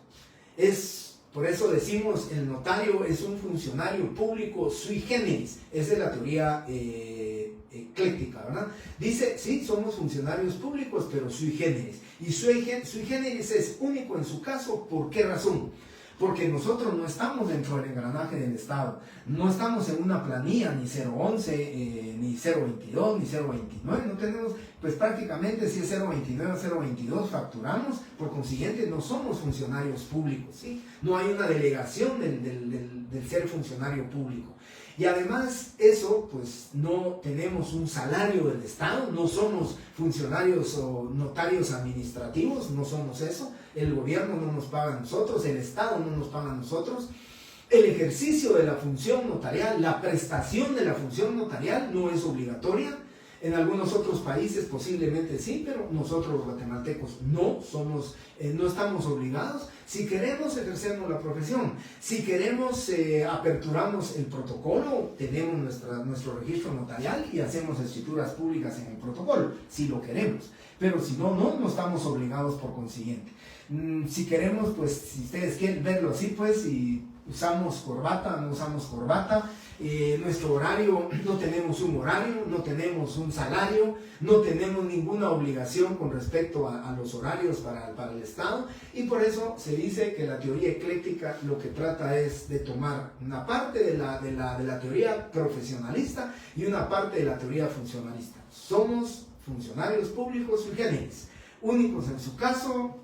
Por eso decimos, el notario es un funcionario público sui generis. Esa es la teoría ecléctica, ¿verdad? Dice, sí, somos funcionarios públicos, pero sui generis. Y sui generis es único en su caso. ¿Por qué razón? Porque nosotros no estamos dentro del engranaje del Estado, no estamos en una planilla ni 011, ni 022, ni 029, no tenemos, pues prácticamente si es 029 o 022 facturamos, por consiguiente no somos funcionarios públicos, ¿sí? No hay una delegación del ser funcionario público. Y además eso, pues no tenemos un salario del Estado, no somos funcionarios o notarios administrativos, no somos eso. El gobierno no nos paga a nosotros, el Estado no nos paga a nosotros. El ejercicio de la función notarial, la prestación de la función notarial no es obligatoria. En algunos otros países posiblemente sí, pero nosotros los guatemaltecos no estamos obligados. Si queremos, ejercemos la profesión. Si queremos, aperturamos el protocolo, tenemos nuestro registro notarial y hacemos escrituras públicas en el protocolo, si lo queremos. Pero si no, no estamos obligados por consiguiente. Si queremos, pues, si ustedes quieren verlo así, pues, y usamos corbata, no usamos corbata, nuestro horario, no tenemos un horario, no tenemos un salario, no tenemos ninguna obligación con respecto a los horarios para el Estado, y por eso se dice que la teoría ecléctica lo que trata es de tomar una parte de la teoría profesionalista y una parte de la teoría funcionalista. Somos funcionarios públicos sui generis, únicos en su caso,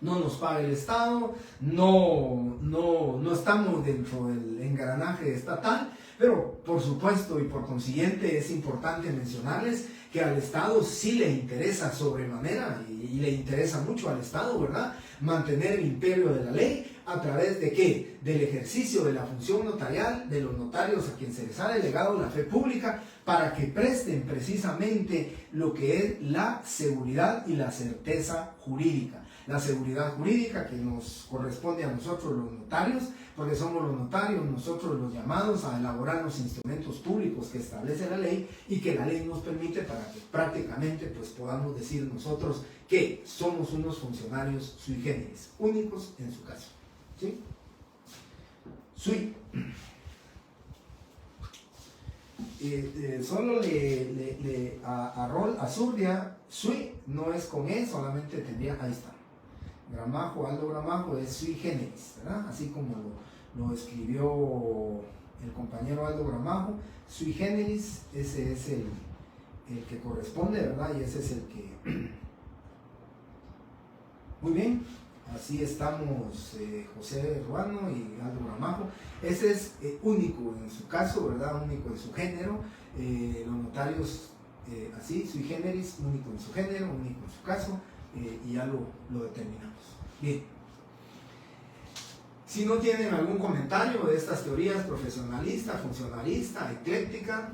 no nos paga el Estado, no estamos dentro del engranaje estatal, pero por supuesto y por consiguiente es importante mencionarles que al Estado sí le interesa sobremanera y le interesa mucho al Estado, ¿verdad?, mantener el imperio de la ley. ¿A través de qué? Del ejercicio de la función notarial de los notarios a quien se les ha delegado la fe pública para que presten precisamente lo que es la seguridad y la certeza jurídica. La seguridad jurídica que nos corresponde a nosotros los notarios, porque somos los notarios nosotros los llamados a elaborar los instrumentos públicos que establece la ley y que la ley nos permite para que prácticamente pues podamos decir nosotros que somos unos funcionarios sui generis, únicos en su caso. ¿Sí? Solo a Zurdia, sui no es con E, solamente tendría, ahí está. Gramajo, Aldo Gramajo es sui generis, ¿verdad? Así como lo escribió el compañero Aldo Gramajo, sui generis, ese es el que corresponde, ¿verdad? Y ese es el que... Muy bien. Así estamos José Ruano y Aldo Gramajo. Ese es único en su caso, ¿verdad? Único en su género. Los notarios así, sui generis, único en su género, único en su caso, y ya lo determinamos. Bien. Si no tienen algún comentario de estas teorías profesionalista, funcionalista, ecléctica,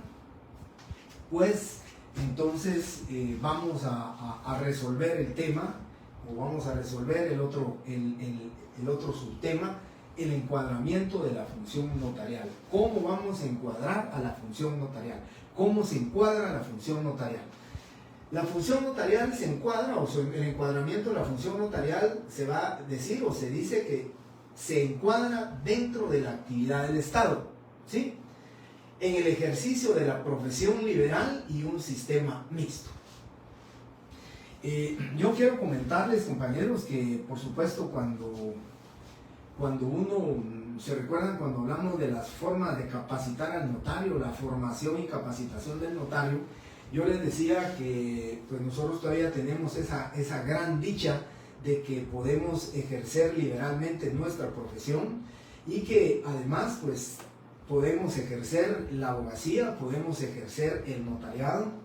pues entonces vamos a resolver el tema. O vamos a resolver el otro subtema, el encuadramiento de la función notarial. ¿Cómo vamos a encuadrar a la función notarial? ¿Cómo se encuadra la función notarial? La función notarial se encuadra, o el encuadramiento de la función notarial se va a decir o se dice que se encuadra dentro de la actividad del Estado, ¿sí? En el ejercicio de la profesión liberal y un sistema mixto. Yo quiero comentarles, compañeros, que por supuesto cuando uno, se recuerdan cuando hablamos de las formas de capacitar al notario, la formación y capacitación del notario, yo les decía que pues nosotros todavía tenemos esa gran dicha de que podemos ejercer liberalmente nuestra profesión y que además pues podemos ejercer la abogacía, podemos ejercer el notariado.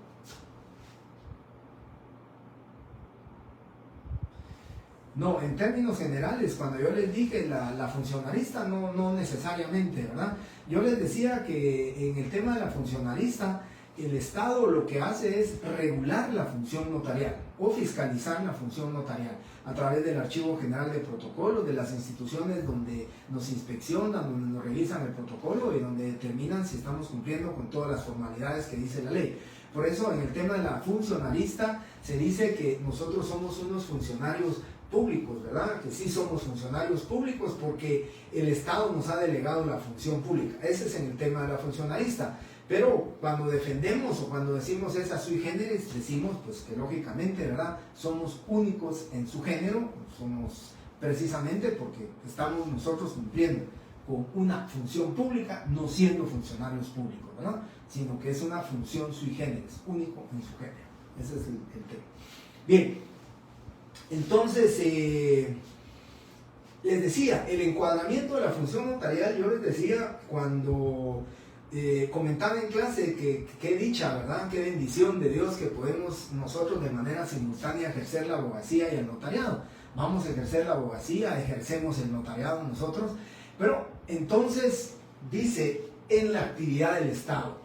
No, en términos generales, cuando yo les dije la funcionalista, no necesariamente, ¿verdad? Yo les decía que en el tema de la funcionalista, el Estado lo que hace es regular la función notarial o fiscalizar la función notarial a través del Archivo General de Protocolos, de las instituciones donde nos inspeccionan, donde nos revisan el protocolo y donde determinan si estamos cumpliendo con todas las formalidades que dice la ley. Por eso en el tema de la funcionalista se dice que nosotros somos unos funcionarios públicos, ¿verdad? Que sí somos funcionarios públicos porque el Estado nos ha delegado la función pública. Ese es en el tema de la funcionalista. Pero cuando defendemos o cuando decimos esa sui generis, decimos pues que lógicamente, ¿verdad?, somos únicos en su género, somos precisamente porque estamos nosotros cumpliendo con una función pública, no siendo funcionarios públicos, ¿verdad?, sino que es una función sui generis, único en su género. Ese es el tema. Bien. Entonces, les decía, el encuadramiento de la función notarial, yo les decía cuando comentaba en clase que qué dicha, ¿verdad? Qué bendición de Dios que podemos nosotros de manera simultánea ejercer la abogacía y el notariado. Vamos a ejercer la abogacía, ejercemos el notariado nosotros, pero entonces dice en la actividad del Estado.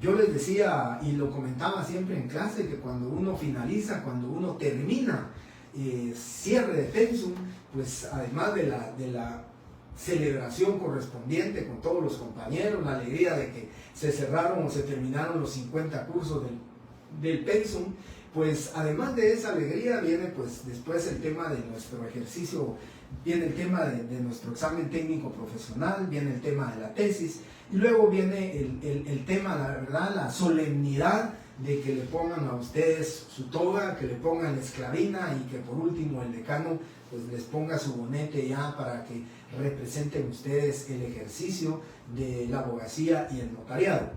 Yo les decía y lo comentaba siempre en clase que cuando uno finaliza, cuando uno termina cierre de pensum, pues además de la celebración correspondiente con todos los compañeros, la alegría de que se cerraron o se terminaron los 50 cursos del pensum, pues además de esa alegría viene pues después el tema de nuestro ejercicio, viene el tema de nuestro examen técnico profesional, viene el tema de la tesis y luego viene el tema, la verdad, la solemnidad de que le pongan a ustedes su toga, que le pongan la esclavina y que por último el decano pues les ponga su bonete ya para que representen ustedes el ejercicio de la abogacía y el notariado.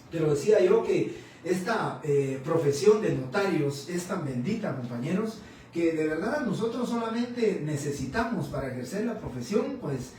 Pero decía yo que esta profesión de notarios es tan bendita, compañeros, que de verdad nosotros solamente necesitamos para ejercer la profesión, pues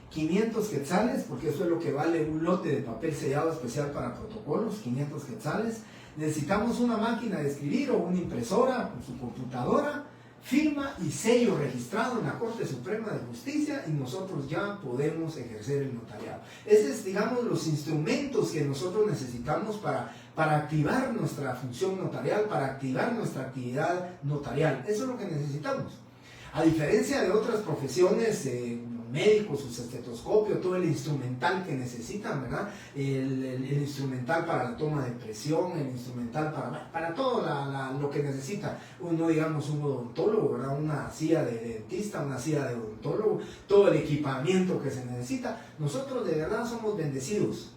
500 quetzales, porque eso es lo que vale un lote de papel sellado especial para protocolos, 500 quetzales. Necesitamos una máquina de escribir o una impresora con su computadora, firma y sello registrado en la Corte Suprema de Justicia y nosotros ya podemos ejercer el notariado. Esos es, digamos, los instrumentos que nosotros necesitamos para activar nuestra función notarial, para activar nuestra actividad notarial. Eso es lo que necesitamos. A diferencia de otras profesiones, médicos, su estetoscopio, todo el instrumental que necesitan, ¿verdad? El instrumental para la toma de presión, el instrumental para todo lo que necesita uno, digamos, un odontólogo, ¿verdad? Una silla de dentista, una silla de odontólogo, todo el equipamiento que se necesita. Nosotros de verdad somos bendecidos.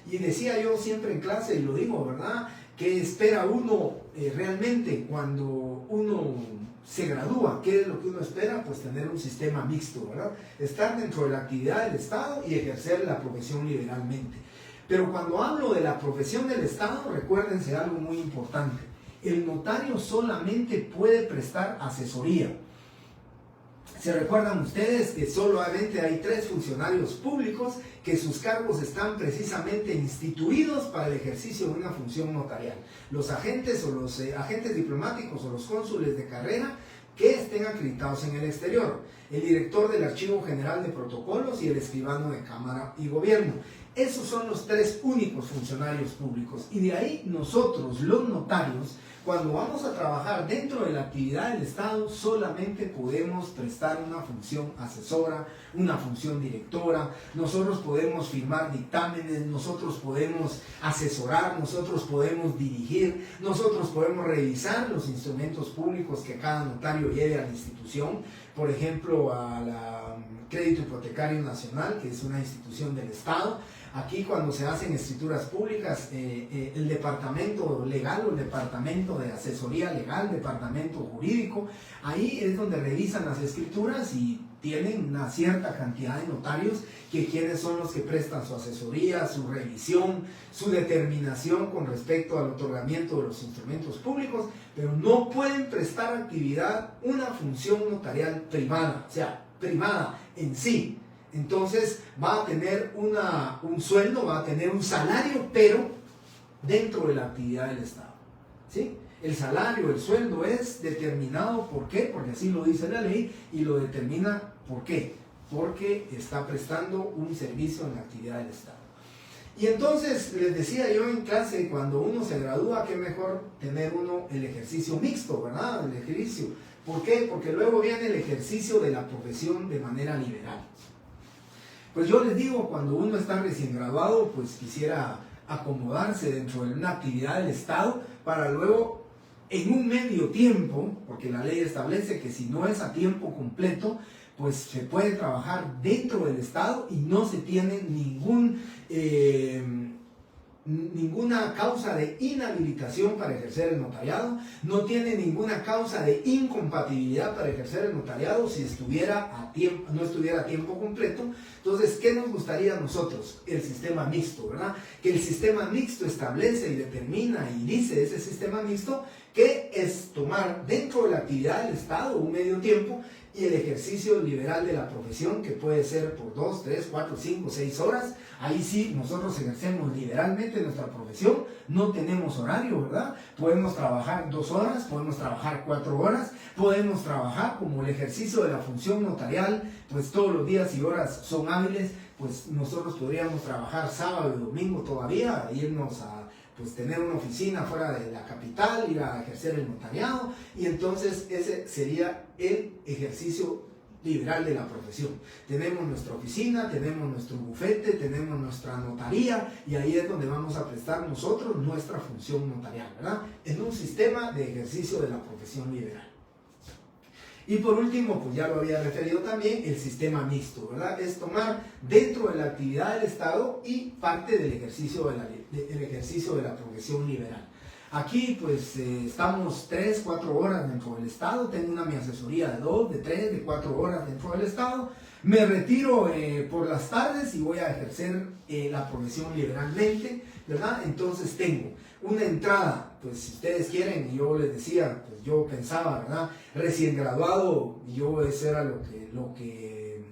Y decía yo siempre en clase, y lo digo, ¿verdad? ¿Qué espera uno realmente cuando uno se gradúa? ¿Qué es lo que uno espera? Pues tener un sistema mixto, ¿verdad? Estar dentro de la actividad del Estado y ejercer la profesión liberalmente. Pero cuando hablo de la profesión del Estado, recuérdense algo muy importante. El notario solamente puede prestar asesoría. ¿Se recuerdan ustedes que solamente hay 3 funcionarios públicos que sus cargos están precisamente instituidos para el ejercicio de una función notarial? Los agentes o los agentes diplomáticos o los cónsules de carrera que estén acreditados en el exterior, el director del Archivo General de Protocolos y el escribano de Cámara y Gobierno. Esos son los 3 únicos funcionarios públicos. Y de ahí nosotros, los notarios, cuando vamos a trabajar dentro de la actividad del Estado, solamente podemos prestar una función asesora, una función directora. Nosotros podemos firmar dictámenes, nosotros podemos asesorar, nosotros podemos dirigir, nosotros podemos revisar los instrumentos públicos que cada notario lleve a la institución. Por ejemplo, a la Crédito Hipotecario Nacional, que es una institución del Estado. Aquí cuando se hacen escrituras públicas, el departamento legal o el departamento de asesoría legal, departamento jurídico, ahí es donde revisan las escrituras y tienen una cierta cantidad de notarios que quienes son los que prestan su asesoría, su revisión, su determinación con respecto al otorgamiento de los instrumentos públicos, pero no pueden prestar actividad, una función notarial privada, o sea, privada en sí. Entonces va a tener un sueldo, va a tener un salario, pero dentro de la actividad del Estado, ¿sí? El salario, el sueldo es determinado, ¿por qué? Porque así lo dice la ley y lo determina, ¿por qué? Porque está prestando un servicio en la actividad del Estado. Y entonces les decía yo en clase, cuando uno se gradúa, qué mejor tener uno el ejercicio mixto, ¿verdad? El ejercicio. ¿Por qué? Porque luego viene el ejercicio de la profesión de manera liberal. Pues yo les digo, cuando uno está recién graduado, pues quisiera acomodarse dentro de una actividad del Estado para luego, en un medio tiempo, porque la ley establece que si no es a tiempo completo, pues se puede trabajar dentro del Estado y no se tiene ninguna causa de inhabilitación para ejercer el notariado, no tiene ninguna causa de incompatibilidad para ejercer el notariado si no estuviera a tiempo completo. Entonces, ¿qué nos gustaría a nosotros? El sistema mixto, ¿verdad? Que el sistema mixto establece y determina y dice ese sistema mixto que es tomar dentro de la actividad del Estado un medio tiempo y el ejercicio liberal de la profesión, que puede ser por 2, 3, 4, 5, 6 horas. Ahí sí, nosotros ejercemos liberalmente nuestra profesión, no tenemos horario, ¿verdad? Podemos trabajar 2 horas, podemos trabajar 4 horas, podemos trabajar como el ejercicio de la función notarial, pues todos los días y horas son hábiles, pues nosotros podríamos trabajar sábado y domingo todavía, irnos a pues tener una oficina fuera de la capital, ir a ejercer el notariado, y entonces ese sería el ejercicio liberal de la profesión. Tenemos nuestra oficina, tenemos nuestro bufete, tenemos nuestra notaría, y ahí es donde vamos a prestar nosotros nuestra función notarial, ¿verdad? En un sistema de ejercicio de la profesión liberal. Y por último, pues ya lo había referido también, el sistema mixto, ¿verdad? Es tomar dentro de la actividad del Estado y parte del ejercicio de la profesión liberal. Aquí pues estamos 3, 4 horas dentro del Estado, tengo mi asesoría de 2, de 3, de 4 horas dentro del Estado, me retiro por las tardes y voy a ejercer la profesión liberalmente, ¿verdad? Entonces tengo una entrada pues si ustedes quieren, yo les decía, pues yo pensaba, ¿verdad? Recién graduado, yo eso era lo que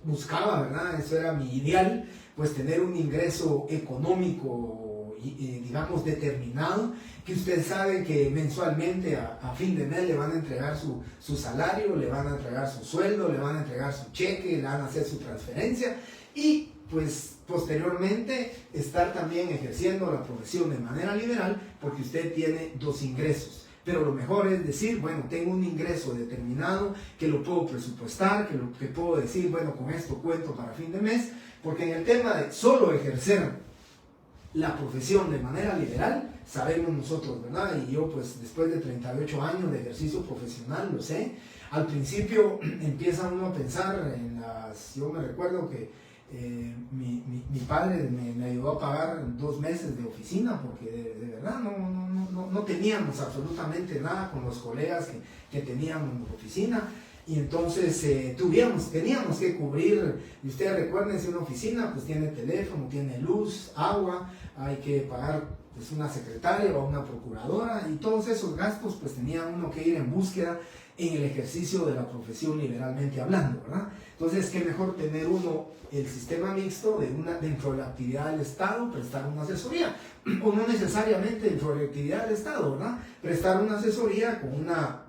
buscaba, ¿verdad? Eso era mi ideal, pues tener un ingreso económico, digamos, determinado, que usted sabe que mensualmente a fin de mes le van a entregar su salario, le van a entregar su sueldo, le van a entregar su cheque, le van a hacer su transferencia y pues posteriormente estar también ejerciendo la profesión de manera liberal porque usted tiene dos ingresos. Pero lo mejor es decir, bueno, tengo un ingreso determinado que lo puedo presupuestar, que puedo decir, bueno, con esto cuento para fin de mes, porque en el tema de solo ejercer la profesión de manera liberal, sabemos nosotros, ¿verdad? Y yo pues después de 38 años de ejercicio profesional, lo sé, al principio empieza uno a pensar en yo me recuerdo que mi padre me ayudó a pagar 2 meses de oficina porque de verdad no teníamos absolutamente nada con los colegas que teníamos en la oficina. Y entonces teníamos que cubrir, y ustedes recuerden, si una oficina pues tiene teléfono, tiene luz, agua, hay que pagar pues una secretaria o una procuradora y todos esos gastos pues tenía uno que ir en búsqueda en el ejercicio de la profesión liberalmente hablando, ¿verdad? Entonces, qué mejor tener uno el sistema mixto dentro de la actividad del Estado, prestar una asesoría, o no necesariamente dentro de la actividad del Estado, ¿verdad? Prestar una asesoría con una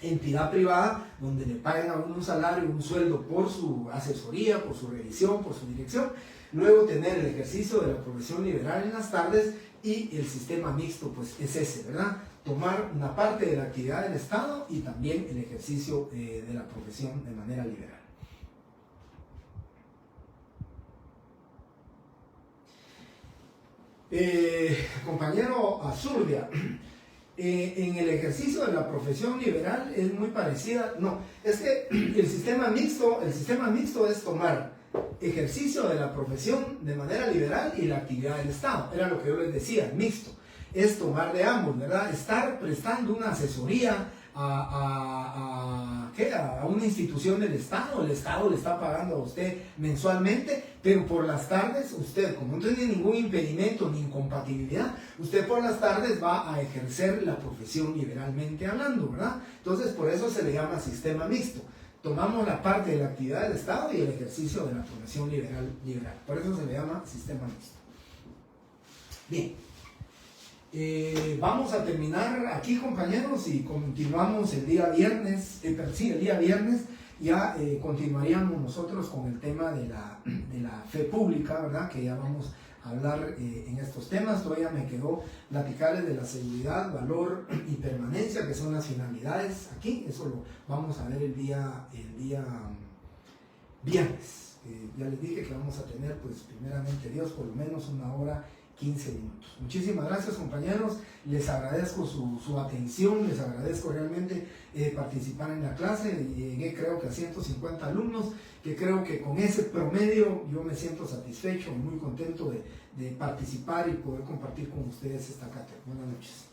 entidad privada donde le paguen a uno un salario, un sueldo por su asesoría, por su revisión, por su dirección, luego tener el ejercicio de la profesión liberal en las tardes y el sistema mixto pues es ese, ¿verdad? Tomar una parte de la actividad del Estado y también el ejercicio de la profesión de manera liberal. Compañero Azurdia, en el ejercicio de la profesión liberal es muy parecida, no, es que el sistema mixto es tomar ejercicio de la profesión de manera liberal y la actividad del Estado, era lo que yo les decía, mixto, es tomar de ambos, ¿verdad? Estar prestando una asesoría a una institución del Estado, el Estado le está pagando a usted mensualmente, pero por las tardes usted, como no tiene ningún impedimento ni incompatibilidad, usted por las tardes va a ejercer la profesión liberalmente hablando, ¿verdad? Entonces por eso se le llama sistema mixto. Tomamos la parte de la actividad del Estado y el ejercicio de la profesión liberal. Por eso se le llama sistema mixto. Bien. Vamos a terminar aquí, compañeros, y continuamos el día viernes. El día viernes ya continuaríamos nosotros con el tema de la fe pública, ¿verdad? Que ya vamos a hablar en estos temas. Todavía me quedó platicarles de la seguridad, valor y permanencia, que son las finalidades aquí. Eso lo vamos a ver el día viernes. Ya les dije que vamos a tener, pues primeramente Dios, por lo menos 1 hora 15 minutos. Muchísimas gracias, compañeros, les agradezco su atención, les agradezco realmente participar en la clase. Llegué creo que a 150 alumnos, que creo que con ese promedio yo me siento satisfecho y muy contento de participar y poder compartir con ustedes esta cátedra. Buenas noches.